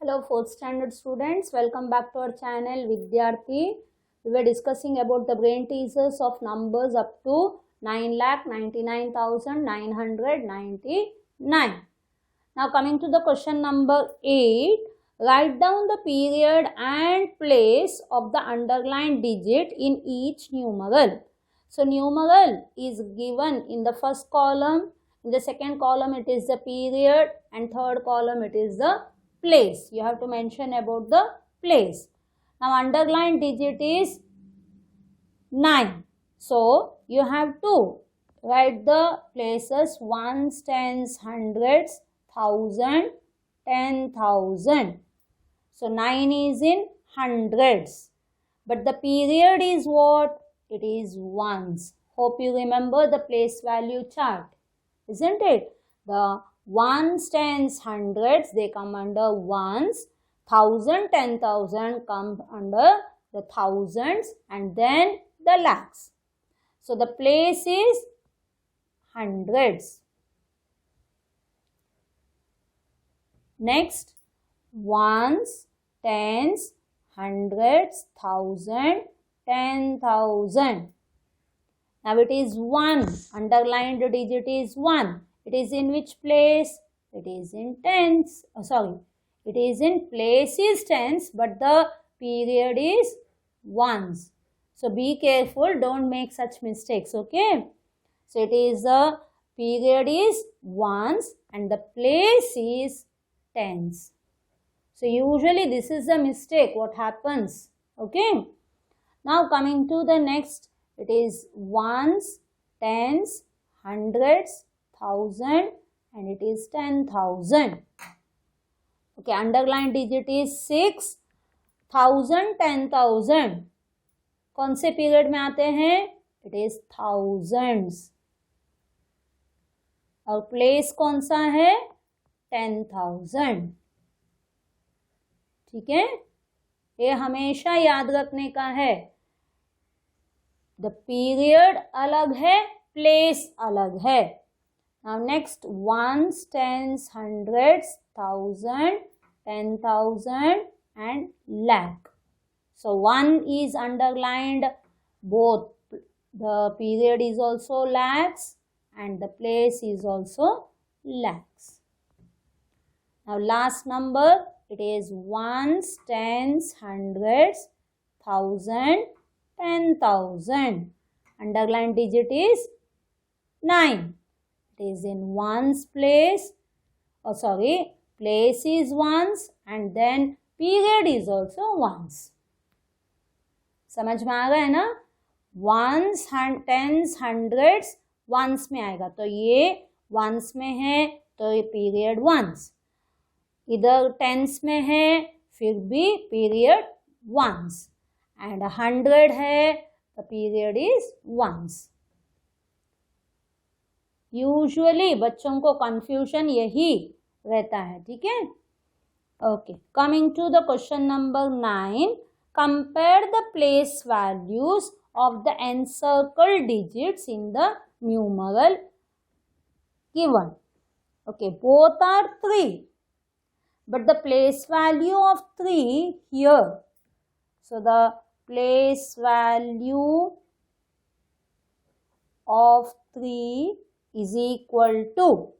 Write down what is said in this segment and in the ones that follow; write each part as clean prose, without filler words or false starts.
Hello, 4th standard students. Welcome back to our channel Vidyarthi. We were discussing about the brain teasers of numbers up to 9,99,999. Now coming to the question number 8. Write down the period and place of the underlined digit in each numeral. So numeral is given in the first column. In the second column it is the period, and third column it is the place. You have to mention about the place. Now underlined digit is 9. So you have to write the places ones, tens, hundreds, thousand, 10,000. So 9 is in hundreds. But the period is what? It is ones. Hope you remember the place value chart, isn't it? The ones, tens, hundreds, they come under ones. 1,000, 10,000 come under the thousands, and then the lakhs. So the place is hundreds. Next, ones, tens, hundreds, thousand, 10,000. Now it is 1. Underlined digit is 1. It is in which place? It is in tens. It is in place is tens, but the period is ones. So be careful, don't make such mistakes, okay? So it is the period is ones and the place is tens. So usually this is a mistake what happens, okay? Now coming to the next, it is ones, tens, hundreds, thousand, and it is 10,000. Okay, underlined digit is 6, 1,000, 10,000. कौन से period में आते हैं? It is thousands. और place कौन सा है? 10,000. ठीक है, ये हमेशा याद रखने का है. द पीरियड अलग है, प्लेस अलग है. Now next, ones, tens, hundreds, thousand, 10,000 and lakh. So 1 is underlined, both the period is also lakhs and the place is also lakhs. Now last number, it is ones, tens, hundreds, thousand, 10,000. Underlined digit is 9. It is in ones place. Place is ones and then period is also ones. समझ में आ गया है ना? ones, tens, hundreds ones में आएगा, तो ये ones में है तो ये period ones. इधर tens में है फिर भी period ones. And 100 है, the period is ones. Usually बच्चों को कंफ्यूजन यही रहता है, ठीक है? Okay, coming to the question number 9. Compare the place values of the encircled digits in the numeral given. Okay, both are 3, but the place value of 3 here. So the place value of 3 is equal to,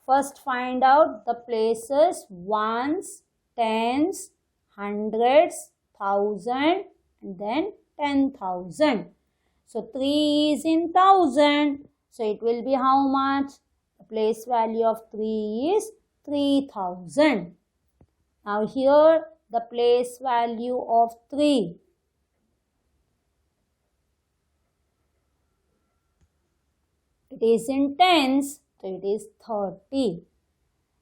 first find out the places ones, tens, hundreds, thousand, and then 10,000. So 3 is in thousand. So it will be how much? The place value of 3 is 3,000. Now here the place value of 3. It is in tens, so it is 30.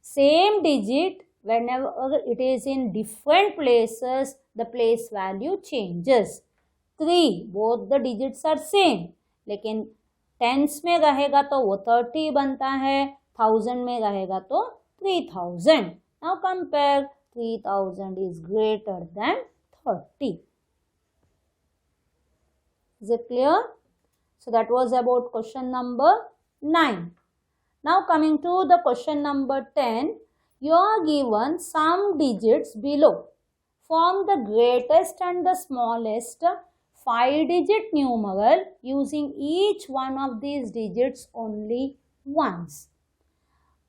Same digit, whenever it is in different places, the place value changes. 3, both the digits are same. लेकिन tens में रहेगा तो वो 30 बनता है, 1000 में रहेगा तो 3000. Now compare, 3000 is greater than 30. Is it clear? So that was about question number 9. Now coming to the question number 10. You are given some digits below. Form the greatest and the smallest 5-digit numeral using each one of these digits only once.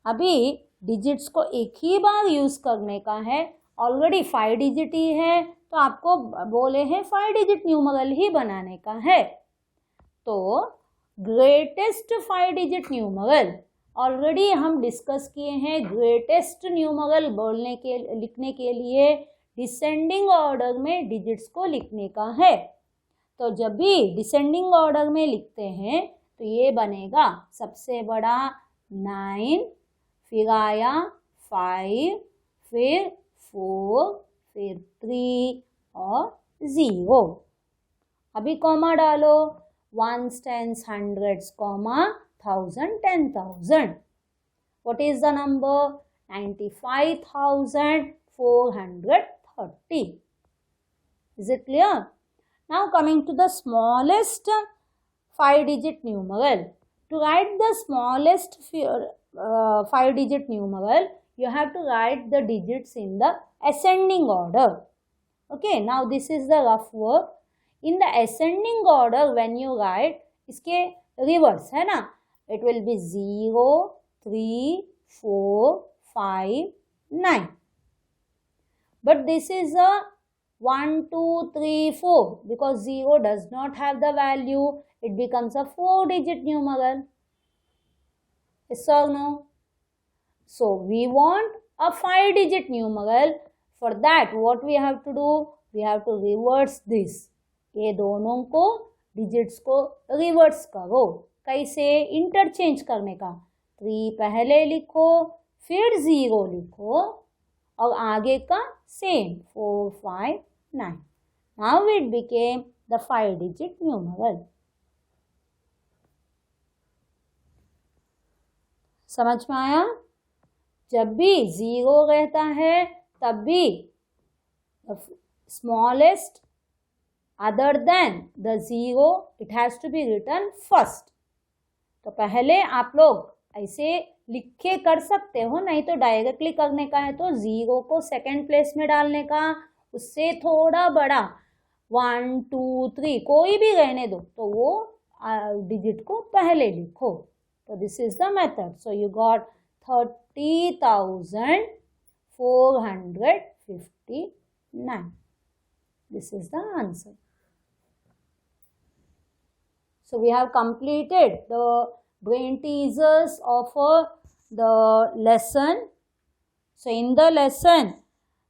अभी digits को एक ही बार use करने का है, already 5 digit ही है तो आपको बोले हैं 5 डिजिट न्यूमरल ही बनाने का है. तो ग्रेटेस्ट 5 डिजिट न्यूमरल ऑलरेडी हम डिस्कस किए हैं. ग्रेटेस्ट न्यूमरल लिखने के लिए डिसेंडिंग ऑर्डर में डिजिट्स को लिखने का है. तो जब भी डिसेंडिंग ऑर्डर में लिखते हैं तो ये बनेगा सबसे बड़ा 9, फिर आया 5, फिर 4, फिर 3 और 0. अभी कॉमा डालो. 1s, 10s, 100s, comma 1000, 10,000. What is the number? 95,430. Is it clear? Now coming to the smallest 5-digit numeral. To write the smallest 5-digit numeral, you have to write the digits in the ascending order. Okay, now this is the rough work. In the ascending order, when you write, इसके reverse है ना, it will be 0, 3, 4, 5, 9. But this is a 1, 2, 3, 4 because 0 does not have the value. It becomes a 4-digit numeral. Yes or no? So we want a 5-digit numeral. For that, what we have to do? We have to reverse this. ये दोनों को digits को reverse करो. कैसे? Interchange करने का. 3 पहले लिखो, फिर 0 लिखो और आगे का same 4, 5, 9. Now it became the 5-digit numeral. समझ में आया? जब भी 0 रहता है तब भी smallest other than the 0 it has to be written first. तो पहले आप लोग ऐसे लिख के कर सकते हो, नहीं तो डायरेक्टली करने का है तो 0 को सेकंड प्लेस में डालने का, उससे थोड़ा बड़ा 1, 2, 3 कोई भी रहने दो तो वो डिजिट को पहले लिखो. तो this is the method. So you got 30,459. This is the answer. So we have completed the brain teasers of the lesson. So in the lesson,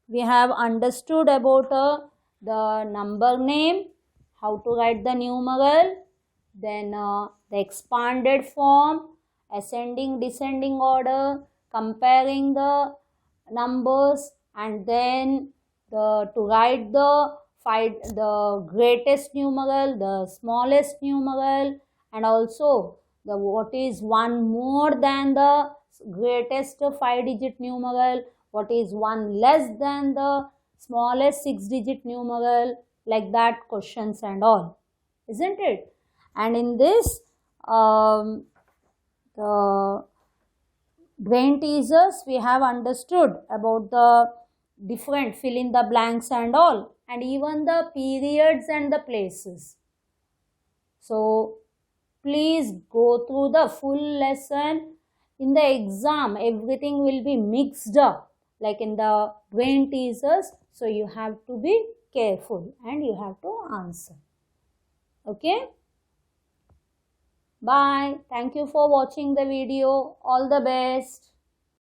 we have understood about the number name, how to write the numeral, then the expanded form, ascending, descending order, comparing the numbers, and then to write the greatest numeral, the smallest numeral, and also the what is one more than the greatest 5-digit numeral, what is one less than the smallest 6-digit numeral, like that questions and all, isn't it? And in this the brain teasers we have understood about the different fill in the blanks and all, and even the periods and the places. So please go through the full lesson. In the exam everything will be mixed up like in the brain teasers, so you have to be careful and you have to answer. Okay, bye. Thank you for watching the video. All the best.